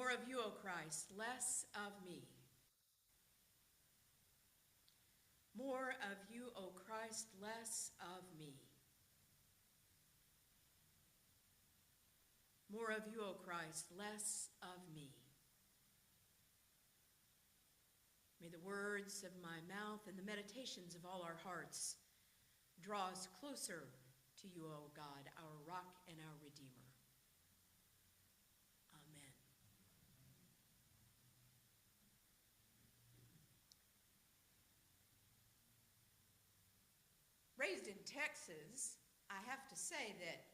More of you, O Christ, less of me. More of you, O Christ, less of me. More of you, O Christ, less of me. May the words of my mouth and the meditations of all our hearts draw us closer to you, O God, our rock and our Redeemer. Amen. Raised in Texas, I have to say that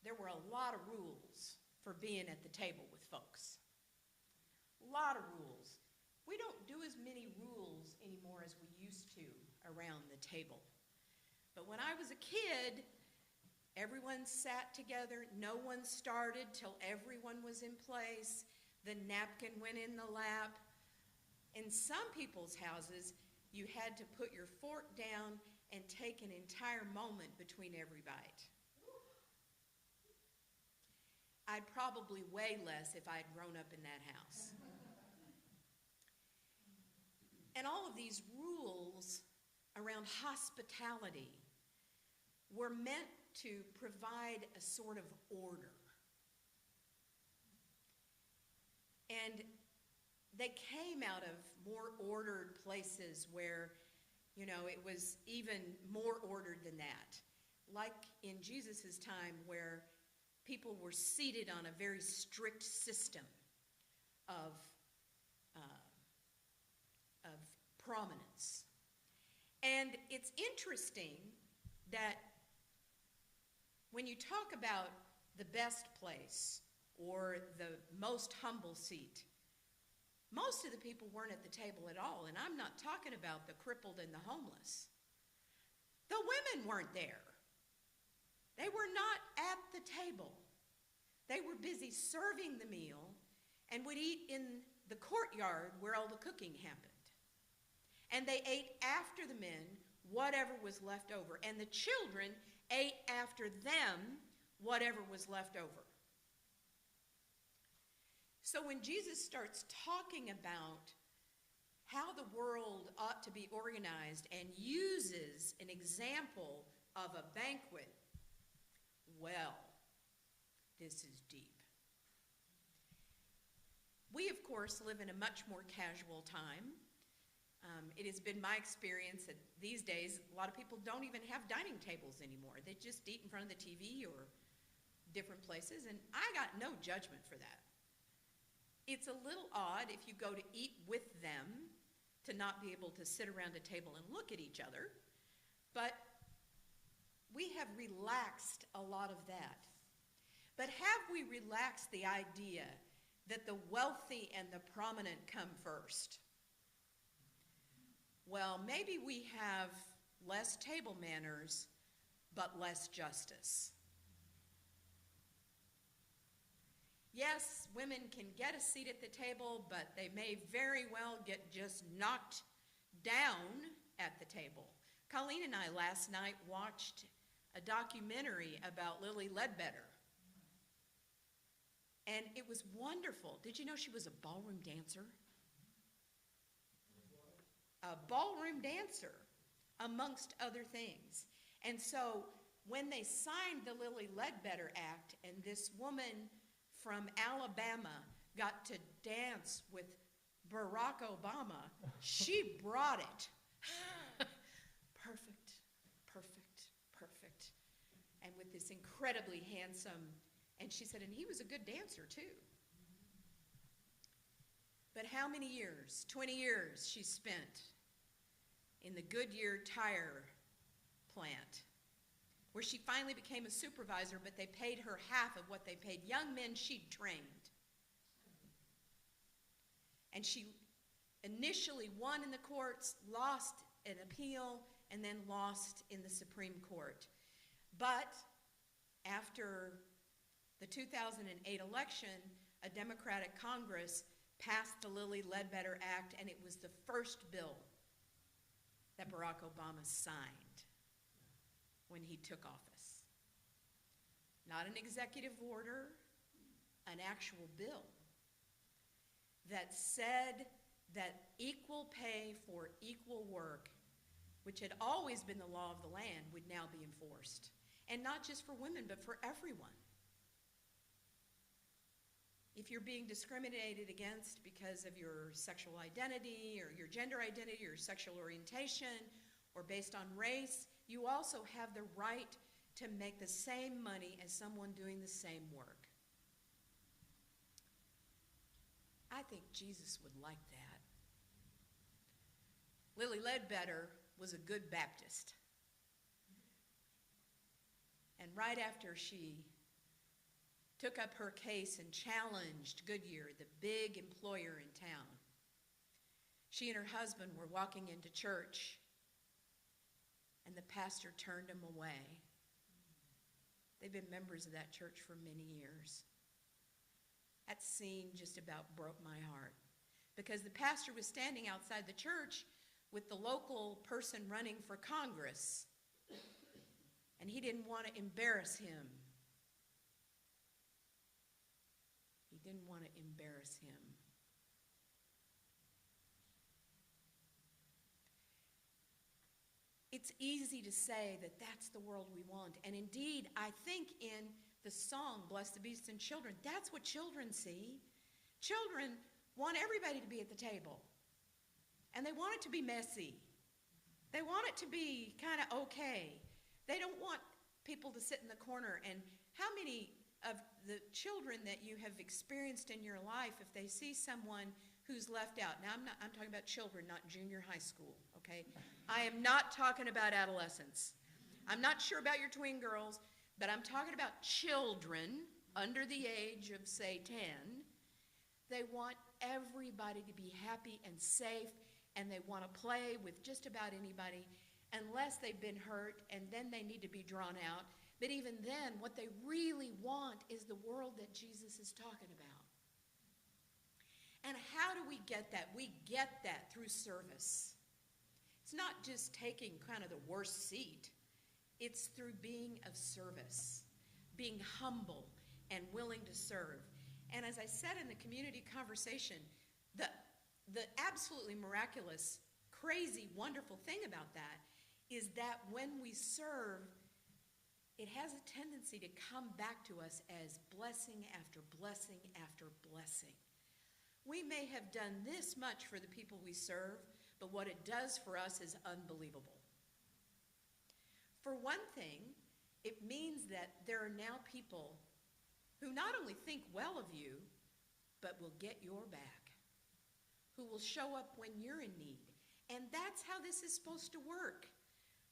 there were a lot of rules for being at the table with folks. A lot of rules. We don't do as many rules anymore as we used to around the table. But when I was a kid, everyone sat together. No one started till everyone was in place. The napkin went in the lap. In some people's houses, you had to put your fork down and take an entire moment between every bite. I'd probably weigh less if I had grown up in that house. And all of these rules around hospitality were meant to provide a sort of order. And they came out of more ordered places where, it was even more ordered than that. Like in Jesus' time where people were seated on a very strict system of prominence. And it's interesting that when you talk about the best place or the most humble seat, most of the people weren't at the table at all. And I'm not talking about the crippled and the homeless. The women weren't there. They were not at the table. They were busy serving the meal and would eat in the courtyard where all the cooking happened. And they ate after the men whatever was left over. And the children ate after them whatever was left over. So when Jesus starts talking about how the world ought to be organized and uses an example of a banquet, well, this is deep. We, of course, live in a much more casual time. It has been my experience that these days, a lot of people don't even have dining tables anymore. They just eat in front of the TV or different places, and I got no judgment for that. It's a little odd if you go to eat with them to not be able to sit around a table and look at each other, but we have relaxed a lot of that. But have we relaxed the idea that the wealthy and the prominent come first? Well, maybe we have less table manners, but less justice. Yes, women can get a seat at the table, but they may very well get just knocked down at the table. Colleen and I last night watched a documentary about Lily Ledbetter. And it was wonderful. Did you know she was a ballroom dancer? A ballroom dancer, amongst other things. And so when they signed the Lily Ledbetter Act and this woman from Alabama got to dance with Barack Obama, she brought it. Perfect, perfect, perfect. And with this incredibly handsome, and she said, and he was a good dancer too. But how many years, 20 years she spent in the Goodyear tire plant, where she finally became a supervisor, but they paid her half of what they paid young men she'd trained. And she initially won in the courts, lost an appeal, and then lost in the Supreme Court. But after the 2008 election, a Democratic Congress passed the Lily Ledbetter Act, and it was the first bill that Barack Obama signed when he took office. Not an executive order, an actual bill. that said that equal pay for equal work, which had always been the law of the land, would now be enforced. And not just for women, but for everyone. If you're being discriminated against because of your sexual identity or your gender identity or sexual orientation or based on race, you also have the right to make the same money as someone doing the same work. I think Jesus would like that. Lily Ledbetter was a good Baptist. And right after she took up her case and challenged Goodyear, the big employer in town, she and her husband were walking into church, and the pastor turned them away. They've been members of that church for many years. That scene just about broke my heart, because the pastor was standing outside the church with the local person running for Congress, and he didn't want to embarrass him. He didn't want to embarrass him. It's easy to say that that's the world we want. And indeed, I think in the song, Bless the Beasts and Children, that's what children see. Children want everybody to be at the table. And they want it to be messy. They want it to be kind of okay. They don't want people to sit in the corner. And how many of the children that you have experienced in your life, if they see someone who's left out? Now, I'm talking about children, not junior high school, okay? I am not talking about adolescents. I'm not sure about your tween girls, but I'm talking about children under the age of, say, 10. They want everybody to be happy and safe, and they want to play with just about anybody unless they've been hurt, and then they need to be drawn out. But even then, what they really want is the world that Jesus is talking about. And how do we get that? We get that through service. It's not just taking kind of the worst seat. It's through being of service, being humble and willing to serve. And as I said in the community conversation, the absolutely miraculous, crazy, wonderful thing about that is that when we serve, it has a tendency to come back to us as blessing after blessing after blessing. We may have done this much for the people we serve, but what it does for us is unbelievable. For one thing, it means that there are now people who not only think well of you, but will get your back, who will show up when you're in need. And that's how this is supposed to work.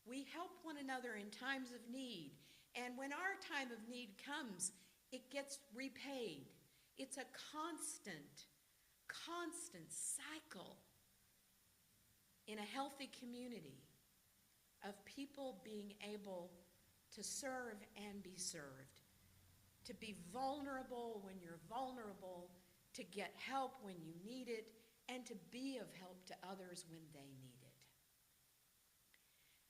We help one another in times of need. And when our time of need comes, it gets repaid. It's a constant cycle in a healthy community of people being able to serve and be served, to be vulnerable when you're vulnerable, to get help when you need it, and to be of help to others when they need it.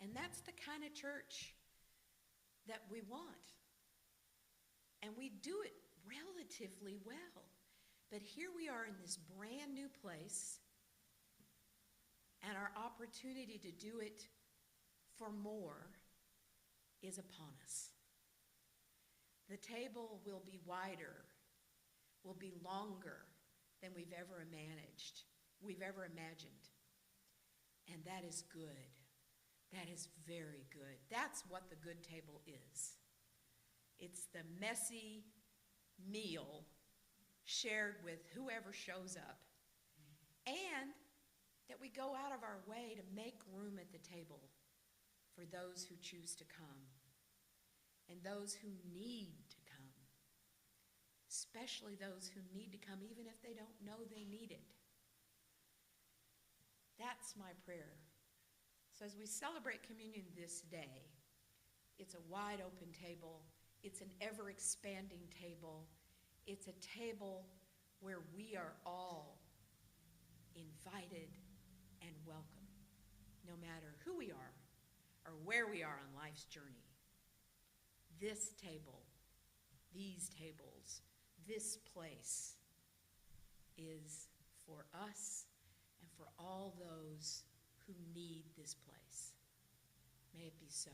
And that's the kind of church that we want. And we do it relatively well. But here we are in this brand new place, and our opportunity to do it for more is upon us. The table will be wider, will be longer than we've ever imagined. And that is good. That is very good. That's what the good table is. It's the messy meal shared with whoever shows up. And that we go out of our way to make room at the table for those who choose to come and those who need to come, especially those who need to come even if they don't know they need it. That's my prayer. So as we celebrate communion this day, it's a wide open table. It's an ever-expanding table. It's a table where we are all invited and welcome, no matter who we are or where we are on life's journey. This table, these tables, this place is for us and for all those who need this place. May it be so.